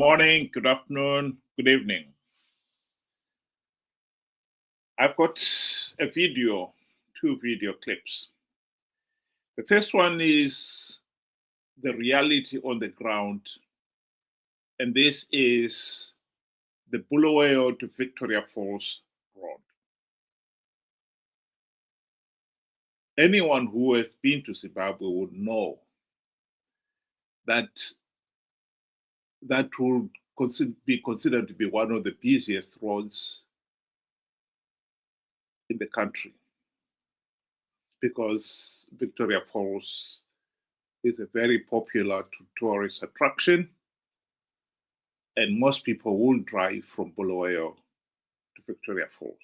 morning, good afternoon, good evening. I've got a video, 2 video clips. The first one is the reality on the ground, and this is the Bulawayo to Victoria Falls road. Anyone who has been to Zimbabwe would know that that will be considered to be one of the busiest roads in the country, because Victoria Falls is a very popular tourist attraction, and most people will drive from Bulawayo to Victoria Falls.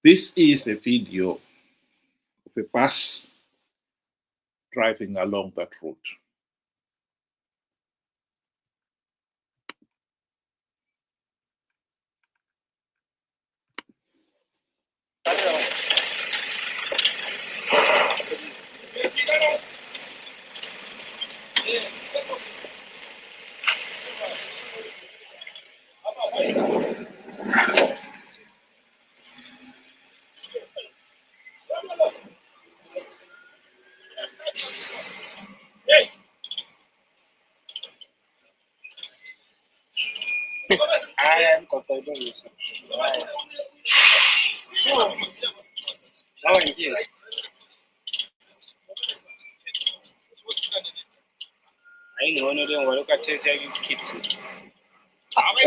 This is a video of a bus driving along that route.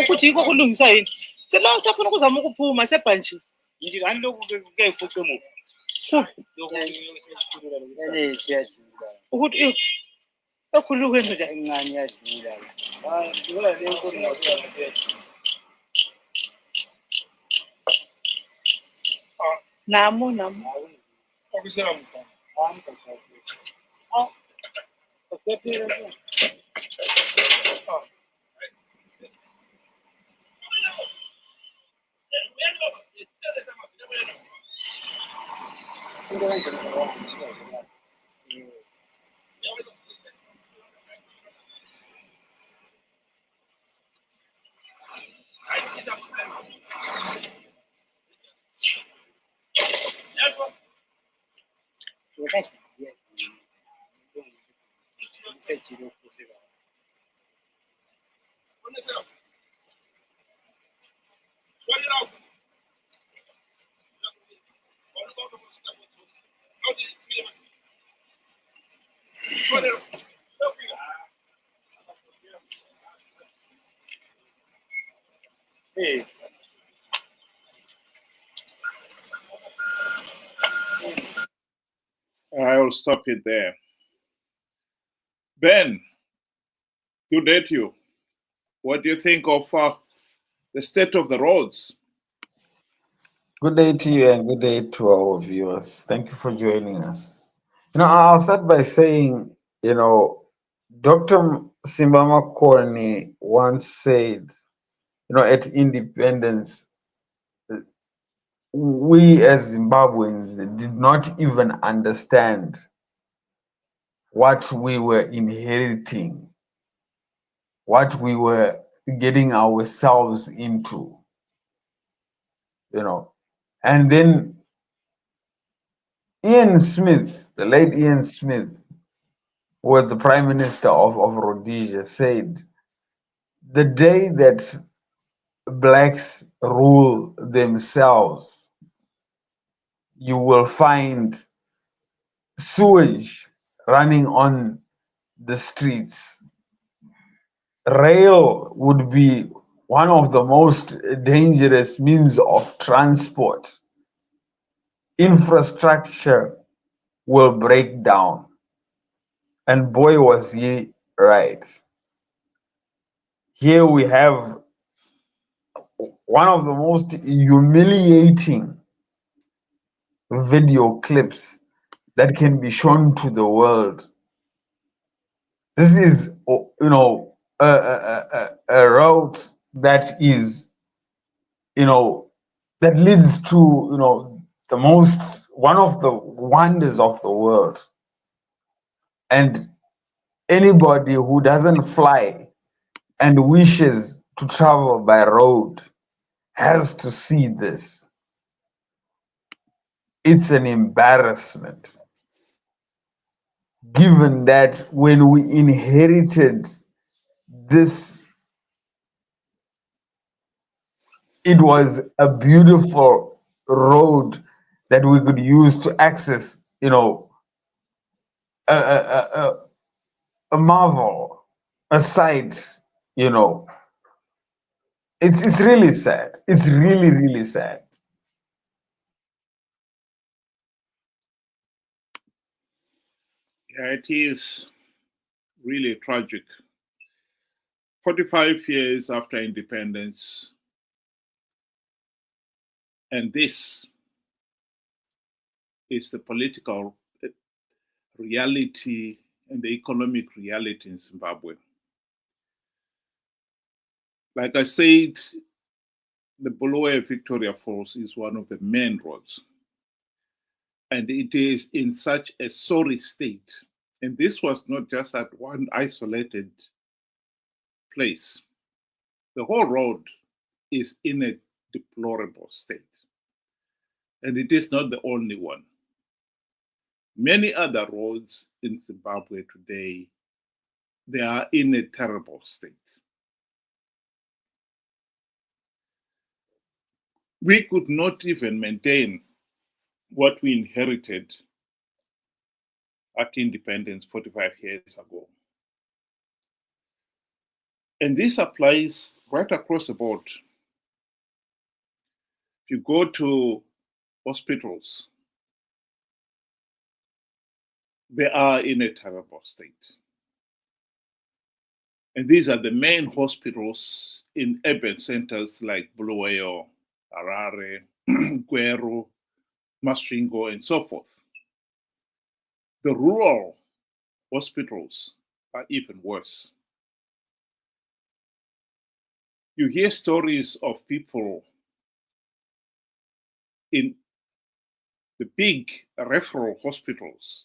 ukuthi yiko kulungisa yini selo usafuna ukuzama ukuphuma sebhanchi nje kanilokhu ke ifuqe mu ukuthi ekhulu kwenza nje encane yadlula ngibona le nkulu namo okusela mkhona I will stop it there. Ben, good day to you. What do you think of the state of the roads? Good day to you and good day to our viewers. Thank you for joining us. I'll start by saying, Dr. Simbama Korni once said, at independence, we as Zimbabweans did not even understand what we were inheriting, what we were getting ourselves into, And then Ian Smith, the late Ian Smith, who was the Prime Minister of Rhodesia, said, the day that blacks rule themselves, you will find sewage running on the streets. Rail would be one of the most dangerous means of transport. Infrastructure will break down. And boy, was he right. Here we have one of the most humiliating video clips that can be shown to the world. This is, a route that is, that leads to, one of the wonders of the world. And anybody who doesn't fly and wishes to travel by road has to see this. It's an embarrassment, given that when we inherited this, it was a beautiful road that we could use to access, a marvel, a sight, you know. It's really sad. It's really, really sad. Yeah, it is really tragic. 45 years after independence, and this is the political reality and the economic reality in Zimbabwe. Like I said, the Bulawayo Victoria Falls is one of the main roads, and it is in such a sorry state. And this was not just at one isolated place. The whole road is in a deplorable state. And it is not the only one. Many other roads in Zimbabwe today, they are in a terrible state. We could not even maintain what we inherited at independence 45 years ago. And this applies right across the board. If you go to hospitals, they are in a terrible state. And these are the main hospitals in urban centers like Bulawayo, Harare, Gweru, Masvingo, and so forth. The rural hospitals are even worse. You hear stories of people in the big referral hospitals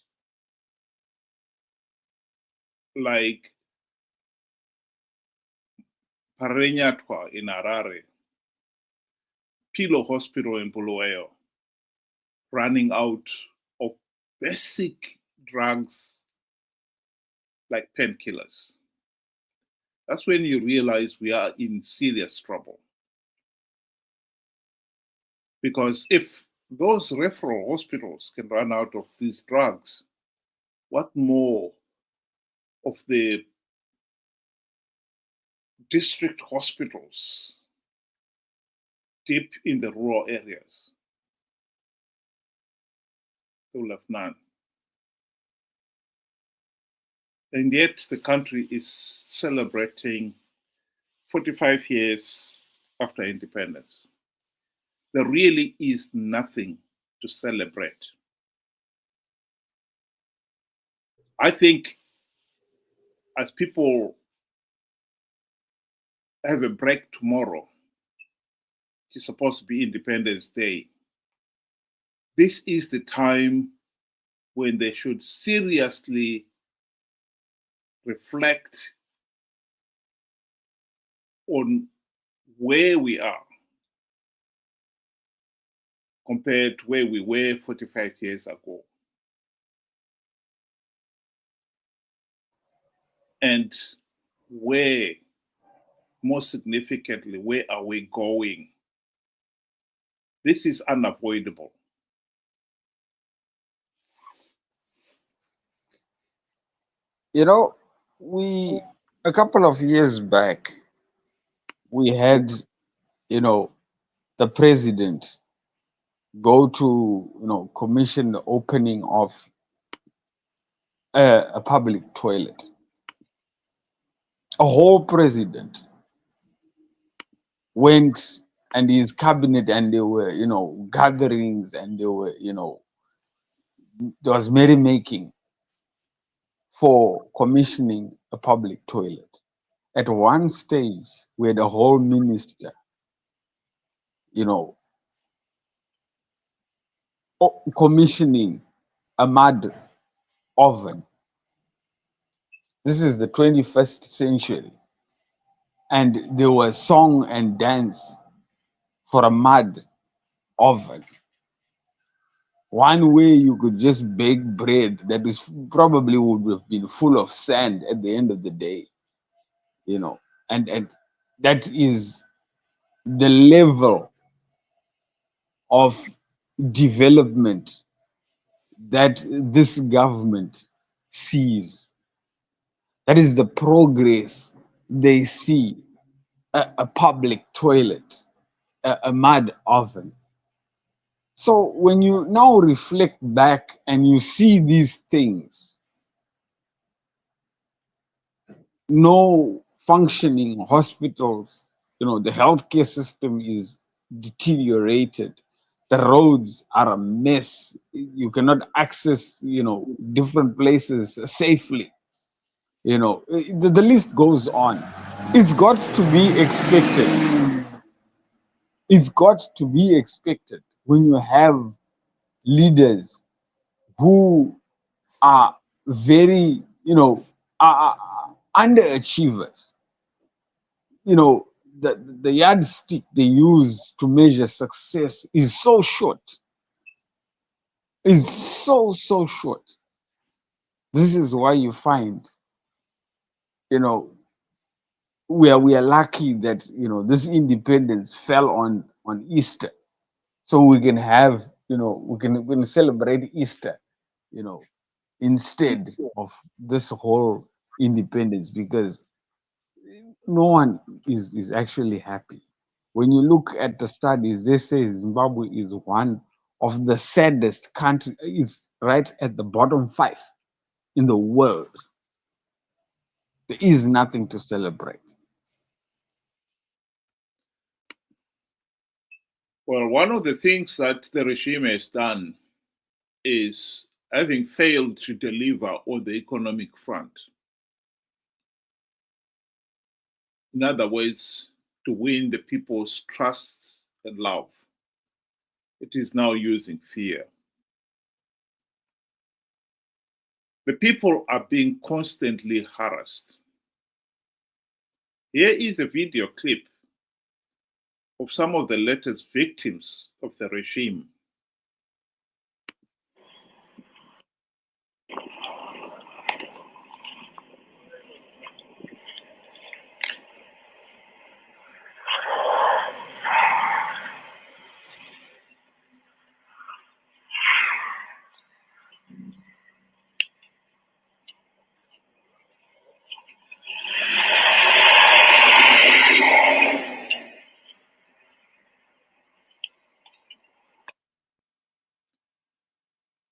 like Parenyatwa in Harare, Pilo Hospital in Bulawayo, running out of basic drugs like painkillers. That's when you realize we are in serious trouble. Because if those referral hospitals can run out of these drugs, what more of the district hospitals deep in the rural areas? They will have none. And yet the country is celebrating 45 years after independence. There really is nothing to celebrate. I think as people have a break tomorrow, which is supposed to be Independence Day, this is the time when they should seriously reflect on where we are compared to where we were 45 years ago. And where, more significantly, where are we going? This is unavoidable. You know, a couple of years back, we had, the president go to, commission the opening of a public toilet. A whole president went, and his cabinet, and there were, gatherings, and there were, there was merrymaking for commissioning a public toilet. At one stage, we had a whole minister, you know, commissioning a mud oven This is the 21st century. And there was song and dance for a mud oven. One way you could just bake bread that is probably would have been full of sand at the end of the day, you know, and that is the level of development that this government sees. That is the progress they see. A public toilet, a mud oven. So when you now reflect back and you see these things, no functioning hospitals, the healthcare system is deteriorated. The roads are a mess. You cannot access, different places safely. The list goes on. It's got to be expected. It's got to be expected when you have leaders who are very, are underachievers. The yardstick they use to measure success is so short, is so short. This is why you find, you know, we are lucky that this independence fell on Easter, so we can have we can celebrate Easter, you know, instead of this whole independence, because no one is actually happy. When you look at the studies, they say Zimbabwe is one of the saddest country. It's right at the bottom 5 in the world. There is nothing to celebrate. Well, one of the things that the regime has done is having failed to deliver on the economic front. In other words, to win the people's trust and love, it is now using fear. The people are being constantly harassed. Here is a video clip of some of the latest victims of the regime.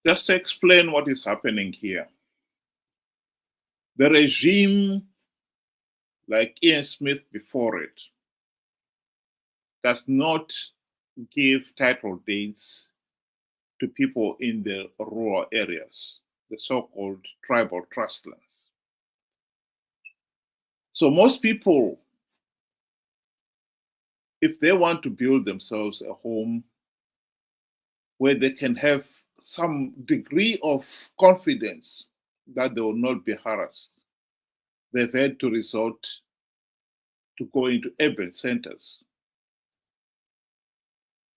Just to explain what is happening here. The regime, like Ian Smith before it, does not give title deeds to people in the rural areas, the so-called tribal trust lands. So most people, if they want to build themselves a home where they can have some degree of confidence that they will not be harassed, they've had to resort to go into urban centers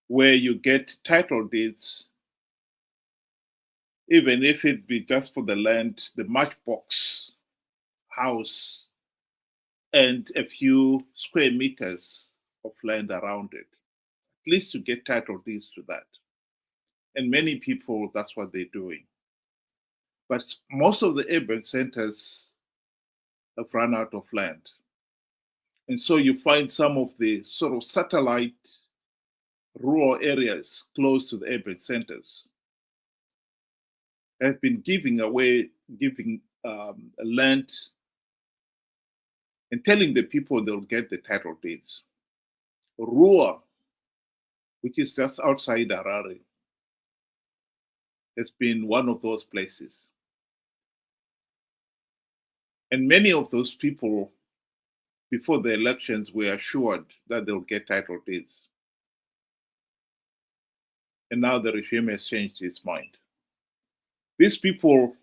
where you get title deeds, even if it be just for the land, the matchbox house, and a few square meters of land around it. At least to get title deeds to that. And many people, that's what they're doing. But most of the urban centers have run out of land. And so you find some of the sort of satellite rural areas close to the urban centers have been giving land and telling the people they'll get the title deeds. Rua, which is just outside Harare, has been one of those places. And many of those people, before the elections, were assured that they'll get title deeds. And now the regime has changed its mind. These people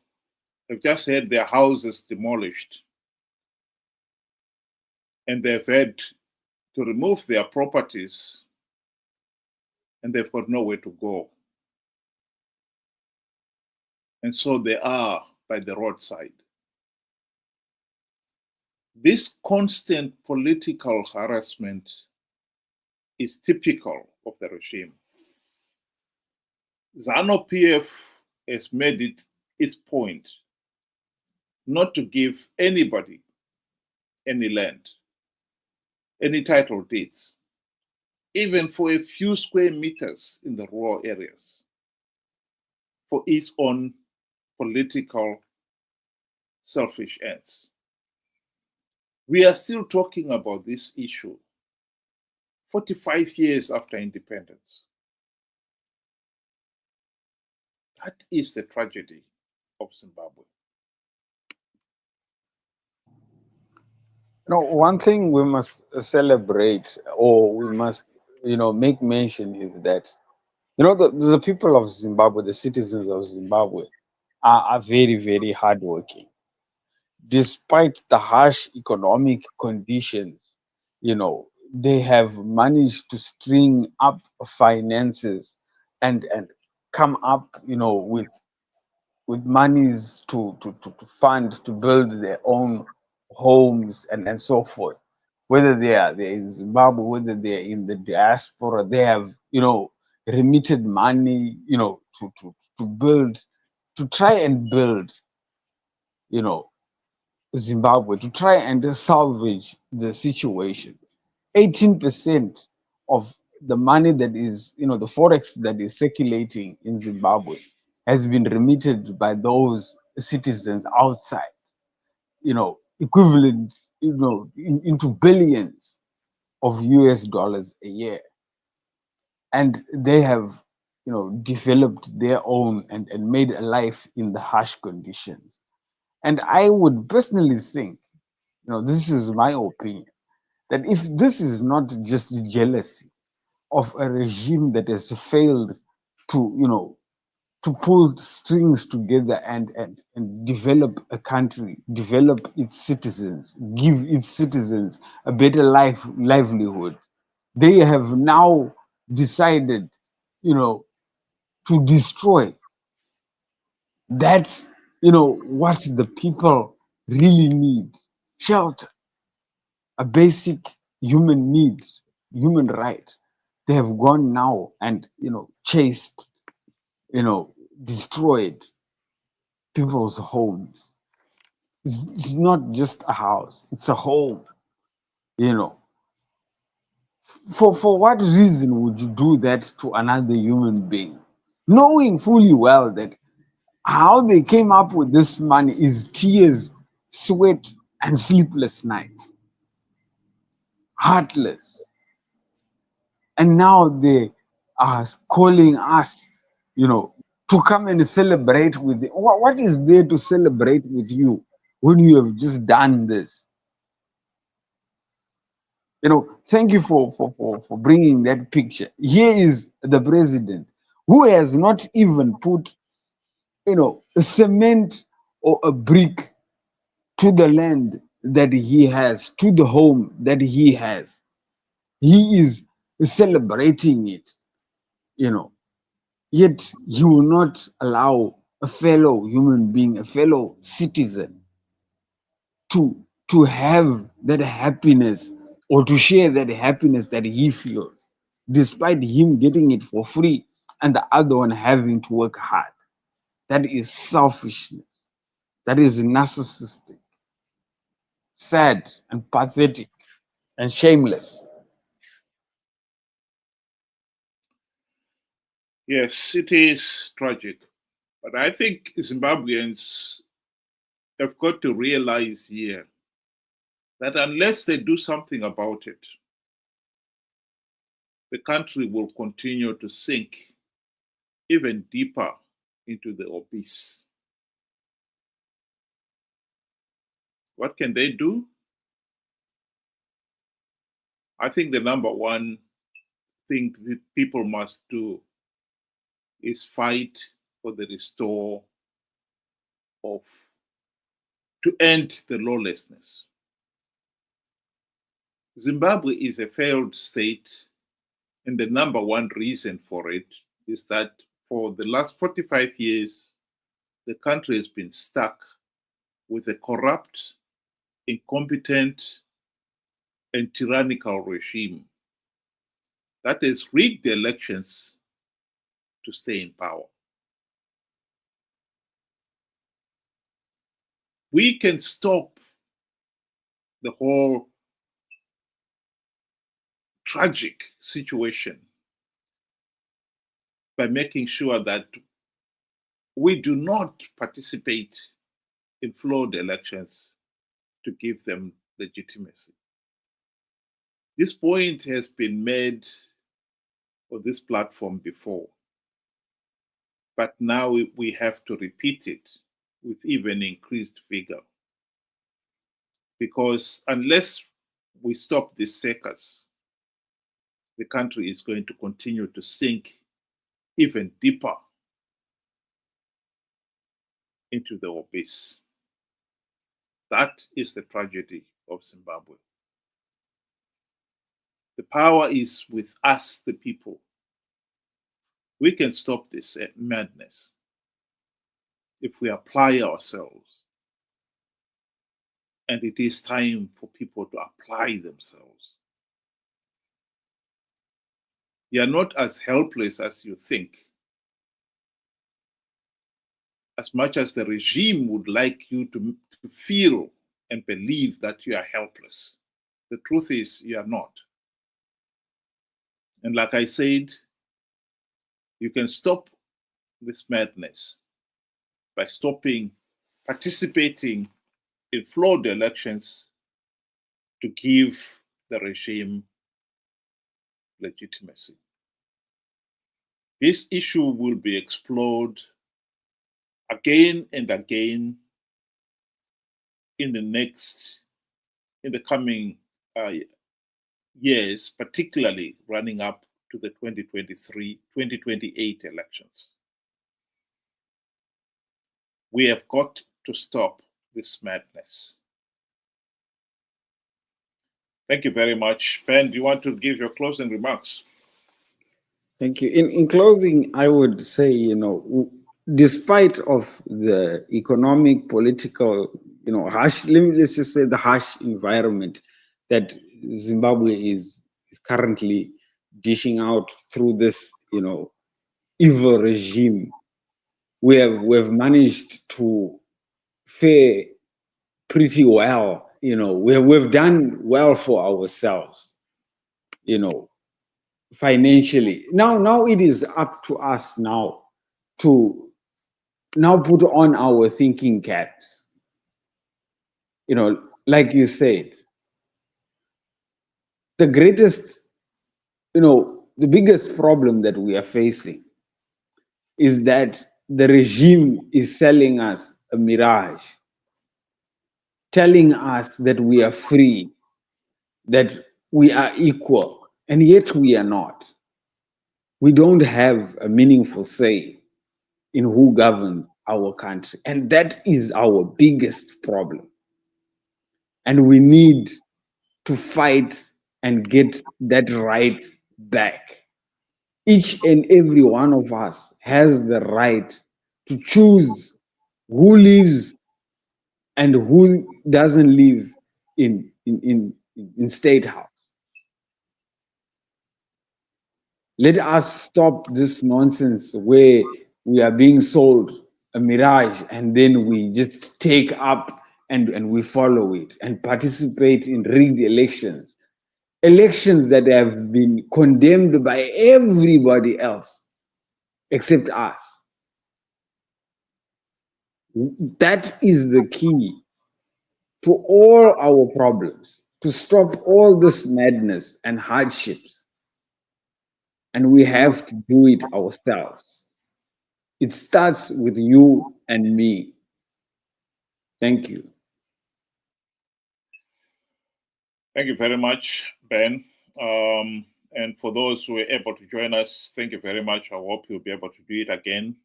have just had their houses demolished and they've had to remove their properties, and they've got nowhere to go. And so they are by the roadside. This constant political harassment is typical of the regime. Zanu PF has made it its point not to give anybody any land, any title deeds, even for a few square meters in the rural areas, for its own political selfish ends. We are still talking about this issue 45 years after independence. That is the tragedy of Zimbabwe. No, one thing we must celebrate, or we must, make mention is that, the people of Zimbabwe, the citizens of Zimbabwe, are very, very hardworking. Despite the harsh economic conditions, they have managed to string up finances and come up, with monies to fund to build their own homes and so forth. Whether they're in Zimbabwe, whether they're in the diaspora, they have, remitted money, to build, to try and build, you know, Zimbabwe, to try and salvage the situation. 18% of the money that is, the forex that is circulating in Zimbabwe has been remitted by those citizens outside, equivalent, into billions of US dollars a year. And they have, developed their own and made a life in the harsh conditions. And I would personally think, this is my opinion, that if this is not just jealousy of a regime that has failed to, to pull strings together and develop a country, develop its citizens, give its citizens a better livelihood, they have now decided, to destroy that, what the people really need: shelter, a basic human need, human right. They have gone now and, chased, destroyed people's homes. It's not just a house, it's a home, you know. For what reason would you do that to another human being? Knowing fully well that how they came up with this money is tears, sweat, and sleepless nights. Heartless. And now they are calling us, to come and celebrate with them. What is there to celebrate with you when you have just done this? Thank you for bringing that picture. Here is the president who has not even put, a cement or a brick to the land that he has, to the home that he has. He is celebrating it, yet he will not allow a fellow human being, a fellow citizen, to have that happiness or to share that happiness that he feels, despite him getting it for free and the other one having to work hard. That is selfishness. That is narcissistic, sad and pathetic and shameless. Yes, it is tragic. But I think Zimbabweans have got to realize here that unless they do something about it, the country will continue to sink even deeper into the abyss. What can they do? I think the number one thing that people must do is fight for the restore of, to end the lawlessness. Zimbabwe is a failed state, and the number one reason for it is that for the last 45 years, the country has been stuck with a corrupt, incompetent, and tyrannical regime that has rigged the elections to stay in power. We can stop the whole tragic situation by making sure that we do not participate in flawed elections to give them legitimacy. This point has been made on this platform before, but now we have to repeat it with even increased vigor. Because unless we stop this circus, the country is going to continue to sink even deeper into the abyss. That is the tragedy of Zimbabwe. The power is with us, the people. We can stop this madness if we apply ourselves. And it is time for people to apply themselves. You are not as helpless as you think. As much as the regime would like you to feel and believe that you are helpless, the truth is you are not. And like I said, you can stop this madness by stopping participating in flawed elections to give the regime legitimacy. This issue will be explored again and again in the coming years, particularly running up to the 2028 elections. We have got to stop this madness. Thank you very much. Ben, do you want to give your closing remarks? Thank you. In closing, I would say, despite of the economic, political, let's just say the harsh environment that Zimbabwe is currently dishing out through this, evil regime, we have managed to fare pretty well. We've done well for ourselves, financially. Now it is up to us now to put on our thinking caps. Like you said, the greatest, the biggest problem that we are facing is that the regime is selling us a mirage, telling us that we are free, that we are equal, and yet we are not. We don't have a meaningful say in who governs our country. And that is our biggest problem. And we need to fight and get that right back. Each and every one of us has the right to choose who lives and who doesn't live in State House. Let us stop this nonsense where we are being sold a mirage and then we just take up and we follow it and participate in rigged elections. Elections that have been condemned by everybody else except us. That is the key to all our problems, to stop all this madness and hardships. And we have to do it ourselves. It starts with you and me. Thank you. Thank you very much, Ben. And for those who were able to join us, thank you very much. I hope you'll be able to do it again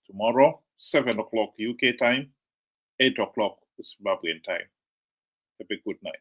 tomorrow, 7 o'clock UK time, 8 o'clock Zimbabwean time. Have a good night.